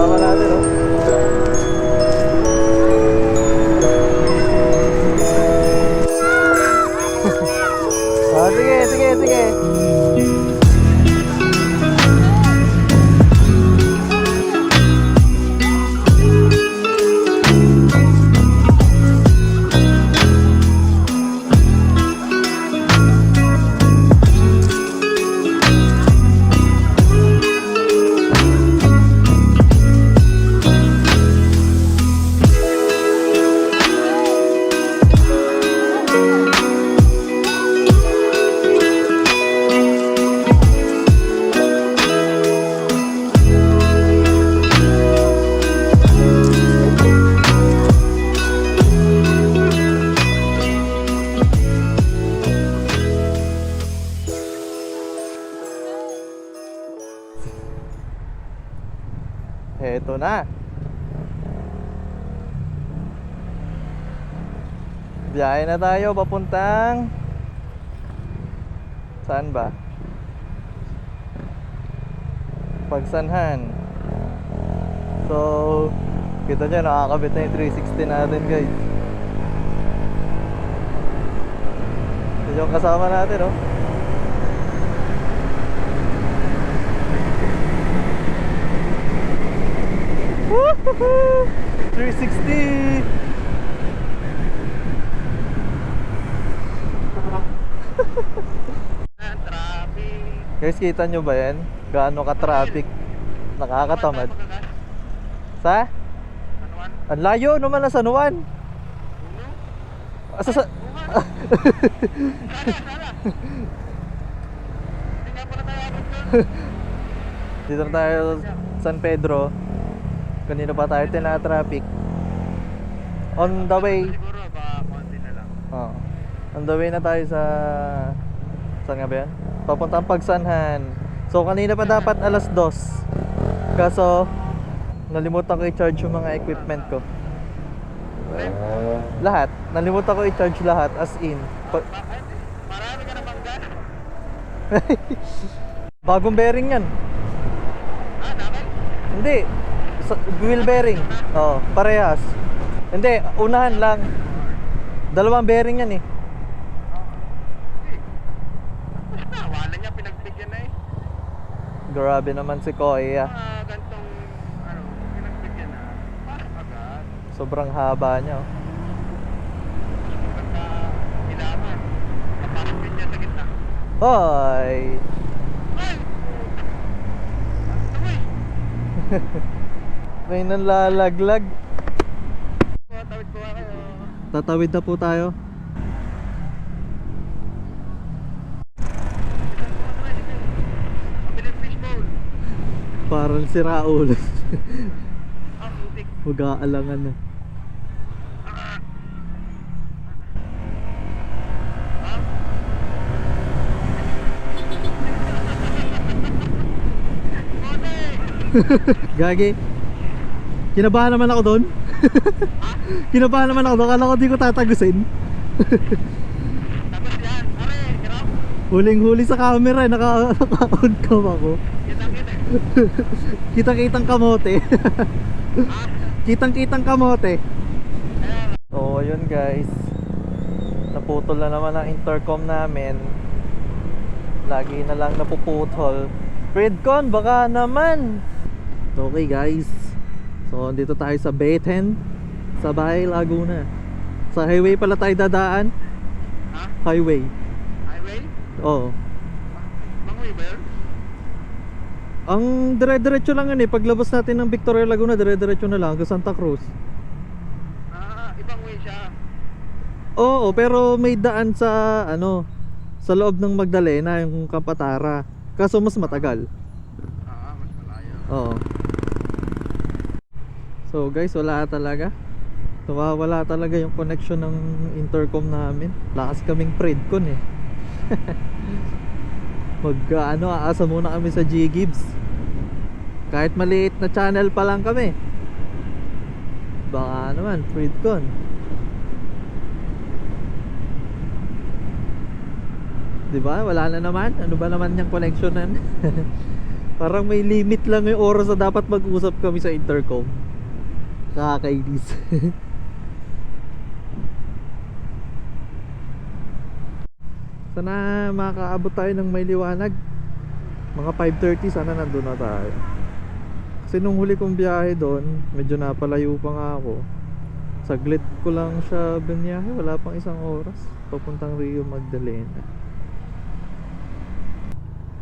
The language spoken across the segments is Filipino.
kasama natin, oh. Ah, sige, sige, sige. Eto na. Biyahe na tayo papuntang saan ba? Pagsanhan. So, kita nyo, nakakabit na yung 360 natin, guys. Ito yung kasama natin, oh. Woohoo! 360! Traffic. Guys, kita nyo ba yan? Gaano ka-traffic? Nakakatamad. Sa? Anuan? Ang layo naman na San Juan. Uno? Sa... Sana. Hindi nga pala tayo abot doon. Dito na tayo San Pedro. Kanina pa tayo tina-traffic. On the way. Siguro baka konti na lang. Oh. On the way na tayo sa... Saan nga ba yan? Papuntang Pagsanhan. So kanina pa dapat alas 2. Kaso nalimutan ko i-charge yung mga equipment ko. Lahat. Nalimutan ko i-charge lahat as in. Bakit? Marami ka na bangga. Bagong bearing yan. Ah, namin? Hindi. Wheel bearing. Oo, parehas. Hindi, unahan lang. Dalawang bearing yan eh. Basta, wala niya pinagbigyan na eh. Grabe naman si Koya. Gantong, pinagbigyan na. Parang agad. Sobrang haba niya, oh. Pagka kailangan, kapapit niya sa gitna. Hoy! Ay! Ano eh? May nanlalaglag. Tawid ko nga kayo. Tatawid na po tayo. Pabiling fishbowl. Parang si Raul. Ang putik. Mag-aalangan na. Gagi. Kinabahan naman ako doon. Kinabahan naman ako doon. Kala ko di ko tatagusin. Tapos yan, are, hirap. Huling-huli sa camera, naka-on cam ako. Kitang-kita eh. Kitang-kitang kamote. Kitang-kitang kamote. Ayan. Oo, yun guys. Naputol na naman ang intercom namin. Lagi na lang napuputol. Fredcon, baka naman. Okay guys. So, dito tayo sa Beten, sa Bahay, Laguna. Sa highway pala tayo dadaan. Ha? Highway. Highway? Oo. Bangway ba yun? Ang dire-diretso lang yun eh. Paglabas natin ng Victoria Laguna, dire-diretso na lang hanggang Santa Cruz. Ibang way siya. Oo, pero may daan sa ano, sa loob ng Magdalena, yung Kapatara. Kaso mas matagal. Mas malayo. Oo. So guys, wala talaga. Wala talaga yung connection ng intercom namin. Lakas kaming Predcon eh. Aasa muna kami sa G-Gibbs. Kahit maliit na channel pa lang kami. Baka naman, Predcon. Diba? Wala na naman. Ano ba naman yung connection nan? Parang may limit lang yung oras na dapat mag-usap kami sa intercom. Kakainis. Sana makaabot tayo ng may liwanag. Mga 5:30 sana nandun na tayo. Kasi nung huli kong biyahe doon, medyo napalayo pa nga ako. Saglit ko lang siya biniyahe, wala pang isang oras. Papuntang Rio Magdalena.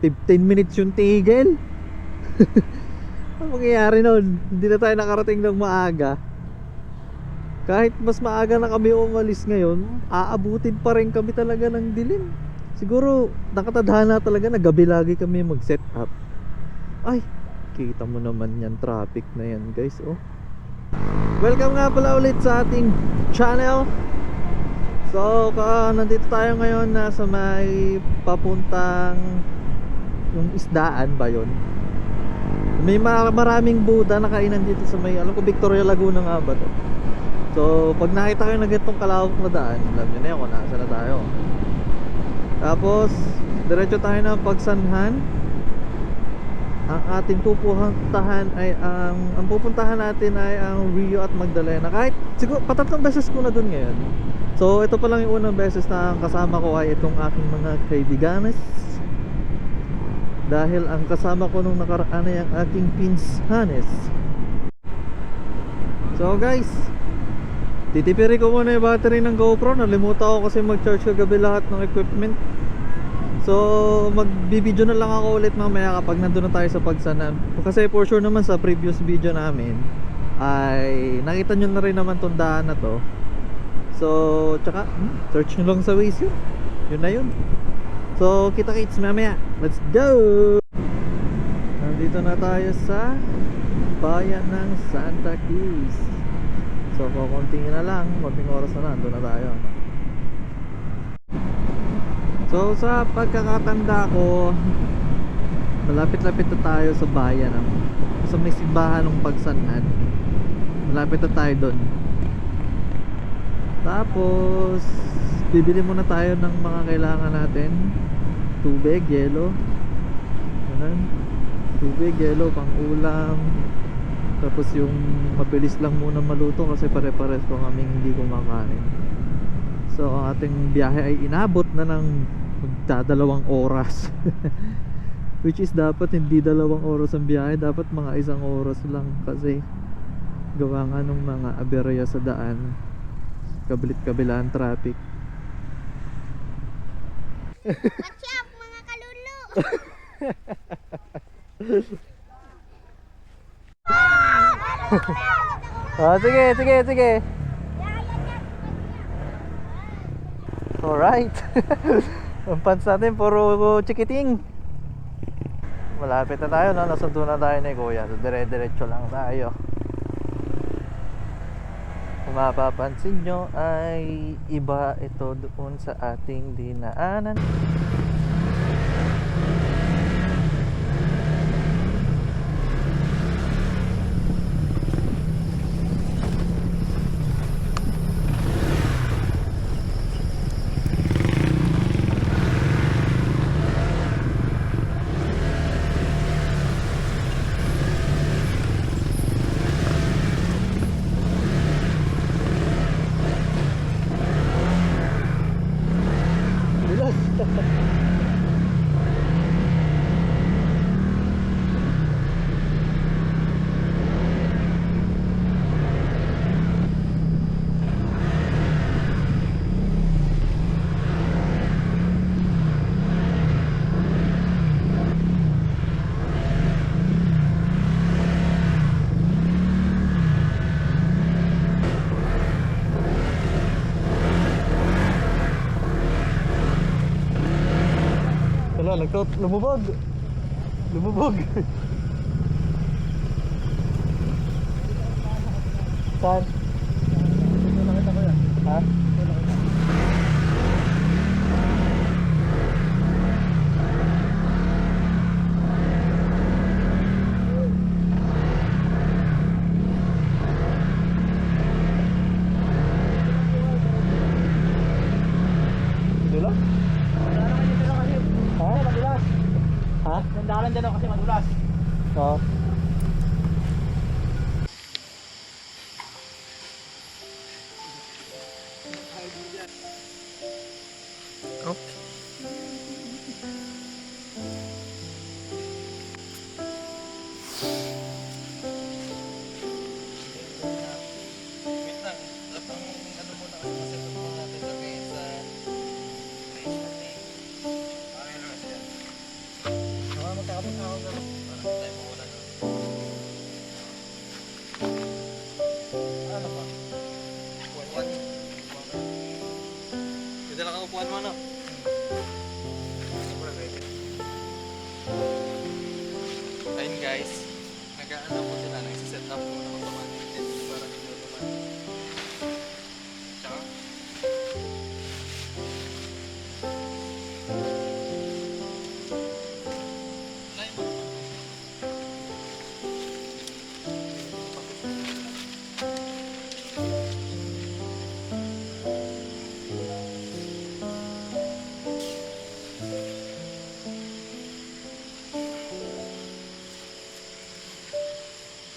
15 minutes yung tigil. Ano mangyayari nun? Hindi na tayo nakarating ng maaga. Kahit mas maaga na kami umalis ngayon, aabutin pa rin kami talaga ng dilim. Siguro nakatadhana talaga na gabi lagi kami mag-set up. Ay, kita mo naman yan, traffic na yan guys, oh. Welcome nga pala ulit sa ating channel. So, nandito tayo ngayon na sa may papuntang yung isdaan ba yun? May maraming Buddha na kainan dito sa may, alam ko Victoria Laguna nga ba to. So, pag nakita kayo na ganitong kalawak na daan, alam nyo na yun kung nasa na tayo. Tapos, diretso tayo ng Pagsanhan. Ang ating pupuntahan ay ang pupuntahan natin ay ang Rio at Magdalena. Kahit siguro patatlong beses ko na dun ngayon. So, ito pa lang yung unang beses na kasama ko ay itong aking mga kaibiganes. Dahil ang kasama ko nung nakaraan ay ang aking pinsanes. So guys, titipiri ko muna yung battery ng GoPro. Nalimutan ko kasi mag-charge kagabi lahat ng equipment. So magbibideo na lang ako ulit mamaya kapag nandun na tayo sa Pagsanhan. Kasi for sure naman sa previous video namin ay nakita nyo na rin naman tong daan na to. So tsaka search nyo lang sa Waze yun. Yun na yun. So kita-kits mamaya. Let's go! Nandito na tayo sa bayan ng Santa Cruz. So kukuntingin na lang, mabing oras na nandun na tayo. So sa pagkakatanda ko, malapit-lapit na tayo sa bayan sa may simbahan ng Pagsanhan. Malapit na tayo doon. Tapos bibili muna tayo ng mga kailangan natin. Tubig, yelo. Ganun. Tubig, yelo, pang ulam. Tapos yung mabilis lang muna maluto kasi pare-pares ko kaming hindi kumakain. So ang ating biyahe ay inabot na ng magdadalawang oras. Which is dapat hindi 2 oras ang biyahe, dapat mga 1 oras lang kasi gawa nga nung mga aberya sa daan, kabilit-kabilaan traffic. Watch out mga kalulu! Sige, sige, sige. Alright. Ang pants natin puro chikiting. Malapit na tayo, no? Nasundo na tayo ni Kuya. So dire-diretso lang tayo. Kung mapapansin nyo ay iba ito doon sa ating dinaanan. Wala, lumubog. Lumubog. Saan? Nakita ko yan. Ha? Dito lang? Ha? Madulas. Ha? Nandalan dyan ako kasi madulas.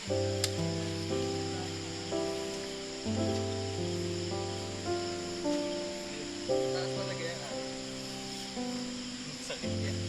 Taas talaga yan. Sakit yan.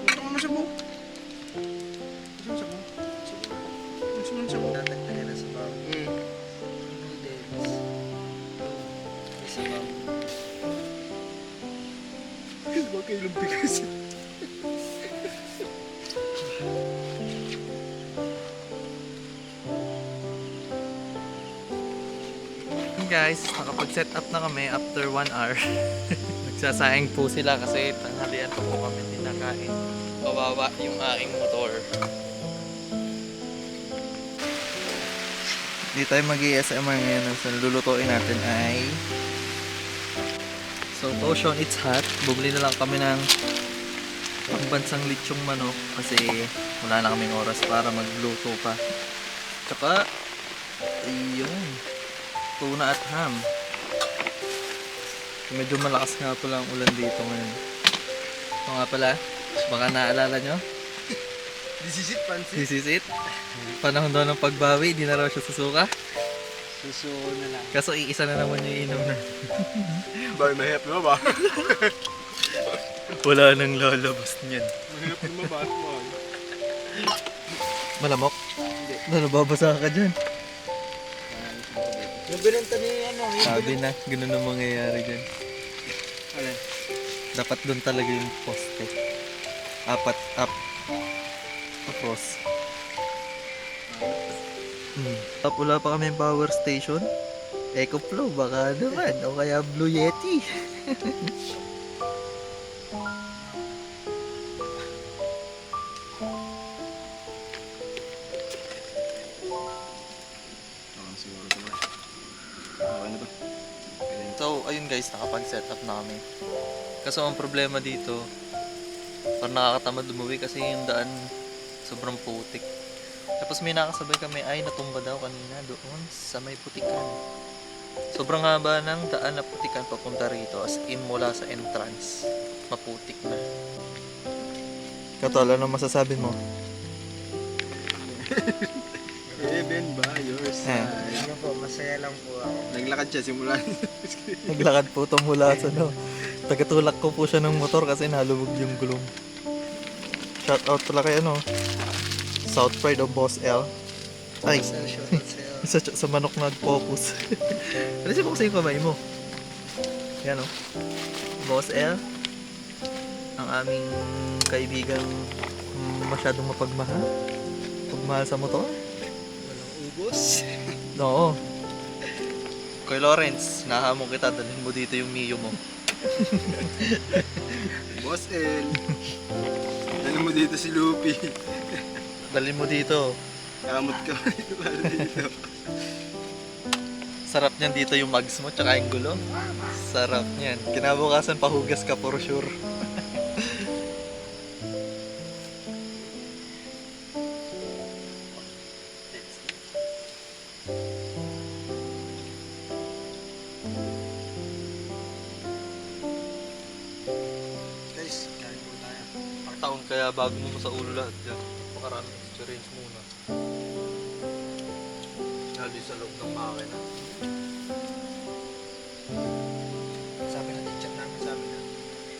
Gusto mo masabaw? Gusto mo masabaw? Gusto mo masabaw? Tatagdagan na sa bago. Huwag kayo lang bigas. Guys, nakapag-set up na kami after 1 hour. Nagsasayang po sila kasi tanghalian pa po kami dinakain. Kawawa yung aking motor. Di tayo mag-ASMR ngayon. Ang lulutuin natin ay so, Toshon, it's hot. Bumili na lang kami ng pangbansang lechong manok kasi wala na kaming oras para magluto pa. Tsaka, ayun, tuna at ham. Medyo malakas nga pala ang ulan dito ngayon. Ito nga pala, baka naalala nyo? This is it, Pansit. This is it. Panahon daw ng pagbawi, di na raw siya susuka. Susuo na lang. Kaso iisa na naman yung inom na. Bakit mahirap na ba? Wala nang lalabas niyan. Mahirap na ba? Malamok? Hindi. Nababasa ka dyan. Yung binenta ni ano, Sabi na, ganun ang mangyayari dyan. Alin? Dapat doon talaga yung poste. Apat, up. Across. Up, wala pa kami power station. Eco Flow, baka naman. O kaya Blue Yeti. Siguro ito ba? Okay na to. So, ayun guys, nakapag-set up na kami. Kaso ang problema dito, parang nakakatamad umuwi kasi yung daan sobrang putik. Tapos may nakasabay kami ay natumba daw kanina doon sa may putikan. Sobrang haba ng daan na putikan papunta rito as in mula sa entrance. Maputik na. Katol, ano masasabi mo? Ben ba? Yours. Ano po, masaya lang po ako. Naglakad siya simula. Naglakad po ito mula sa tagatulak ko po siya ng motor kasi nalubog yung gulong. Shout out pala kay South Pride of Boss L. Ay, sa manok na focus. Ano siya buksan yung kamay mo? Yan Boss L. Ang aming kaibigang masyadong mapagmahal. Pagmahal sa motor. Walang ubos. Oo. Kay Lawrence, nahamon kita, dalhin mo dito yung Mio mo. Boss L. Dali mo dito si Lupi. Dalhin mo dito. Kamot ka dito. Sarap niyan dito yung mugs mo, tsaka yung gulong. Sarap niyan. Kinabukasan pahugas ka for sure. Guys, kain mo tayo. Ang taon kaya bago mo sa ulo lahat yan. Pakaraming experience muna. Lalo sa loob ng makina. Sabi na teacher namin, sabi na,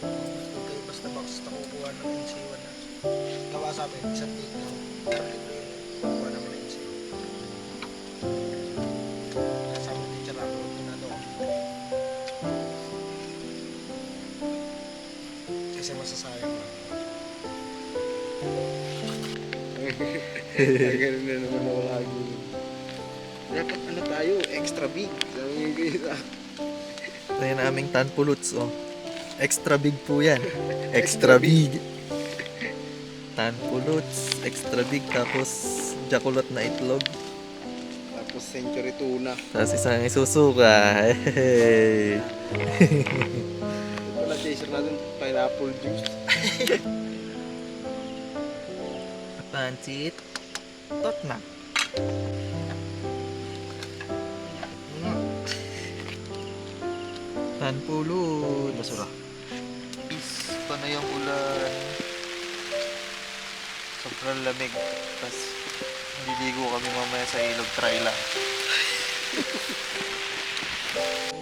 huwag kayo basta kukuha ng NC1 na. Gawa sa amin, isang take na, pero libre yun. Kukuha naman ng NC1. Kaya sabi ng teacher namin, huwag na daw kami. Kasi masasayang na. Ganun na naman ako lagi. Dapat ano tayo, extra big. Sabi nga kayo sa Ito yung aming tanpuluts, Extra big po yan. Extra big. Tanpuluts, extra big, tapos jakulot na itlog. tapos Tapos century tuna. Tapos isang isusuka. Hey. Ito pala chaser natin, pineapple juice. Pansit. Tot na. Tanpulot. Basura. Paano yung ulan? Sobrang lamig. Tapos nililigo kami mamaya sa ilog. Try lang.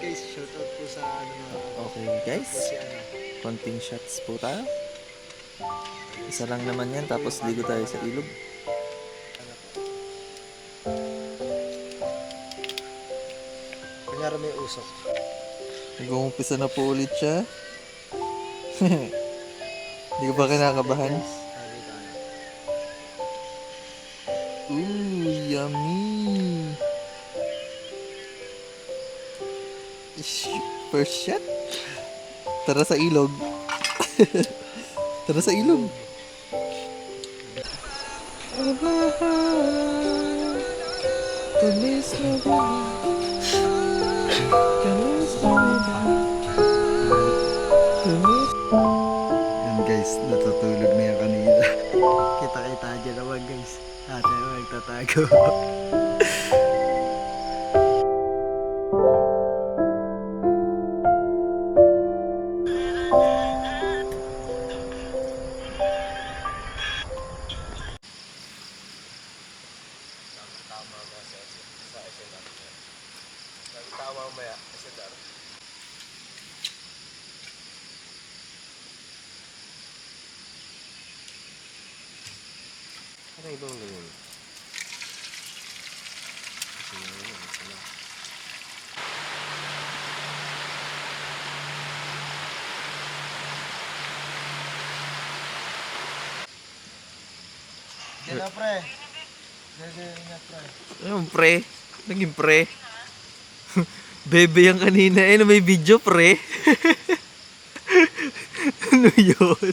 Guys, shoutout po sa ano na Okay guys. si ano. Konting shots po tayo. Isa lang naman yan. Tapos ligo tayo sa ilog. Kunyari may usok. Nag-uumpisa na po ulit siya. Hindi ka ba kinakabahan? Sabi tayo. Ooh, yummy! First shot? Tara sa ilog. Tara sa ilog. Yan guys, natutulog na yan kanina. Kita-kita dyan naman guys. Ate naman nagtatago. Ano ibang ganyan? Diyan na pre. Diyan na pre. Ayun, pre. Naging pre. Bebe yan kanina. Eh, may video, pre. Ano yun?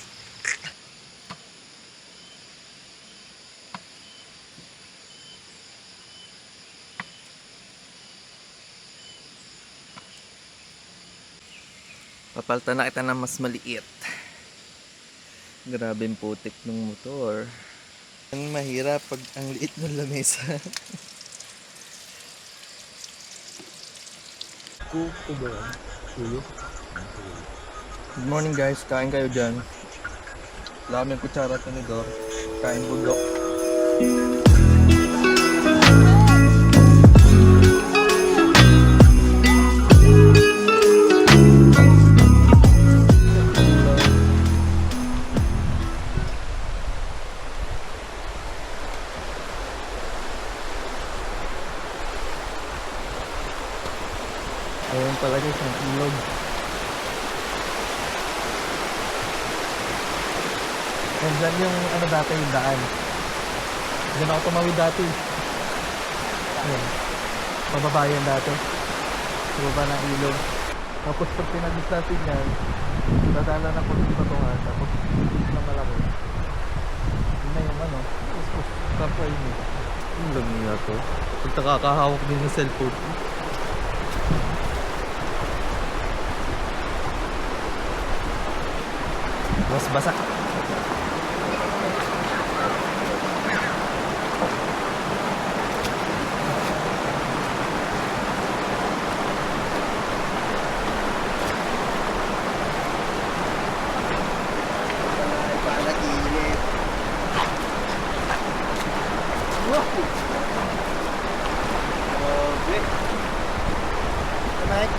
Papalta na kita ng mas maliit. Grabe yung putik ng motor. Ang mahirap pag ang liit ng lamesa. Kuko ba yan? Tuyo? Good morning guys, kain kayo dyan. Wala kaming kutsara at tinidor. Kain budok. Ayun pala guys, ang ilog. And dyan yung ano dati yung daan. Dyan ako tumawid dati. Ayun. Pababa yan dati. Pababa ng ilog. Tapos pag pinagis natin yan, dadala na konting patungan. Tapos na malaki. Yun na yung ano. Tapos yun eh. Yung lang nila to. Pag nakakahawak din ng cellphone. Mas basa. Panaginip. Grabe. Kumain.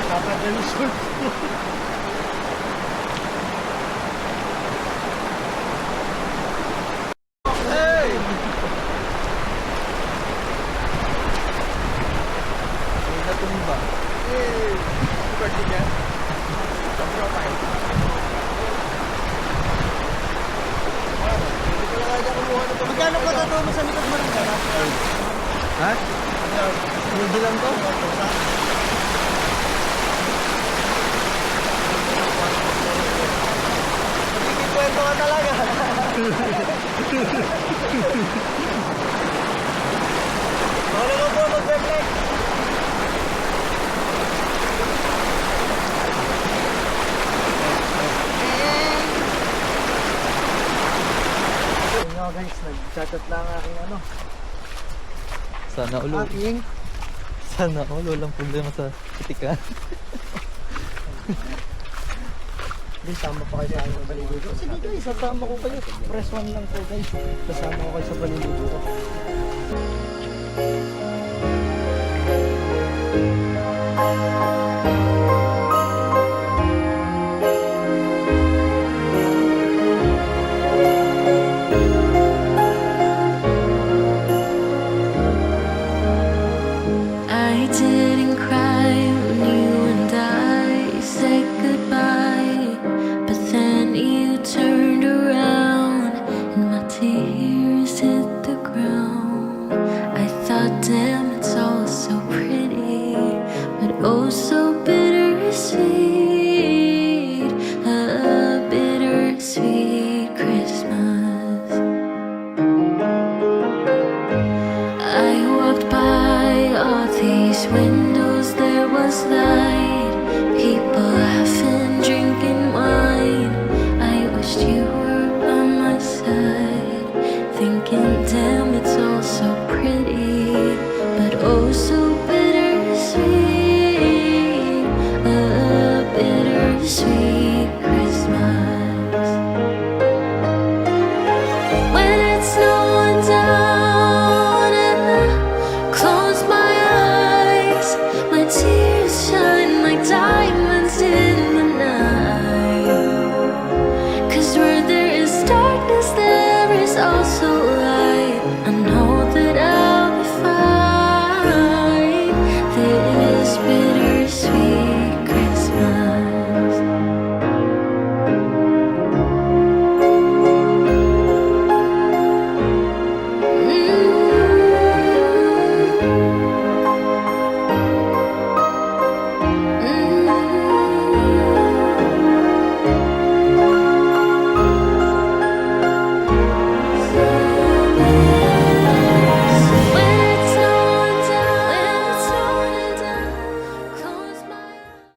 Dapat na yung short mo. worth it yan? Ang profile. Magkano pa totoo mo sa likod mo rin ka? Ha? Hindi lang to. Kwento ka talaga. Wala ka po mag-reflect. Tingnan guys, nag-chat lang aking ano. Sana ulo. Aking Sana all. Walang problema sa kitikan. Hindi, sama pa kayo sa aking baliligo. Sige guys, sasama ko kayo. Press 1 lang po guys. Sasama ko kayo sa baliligo.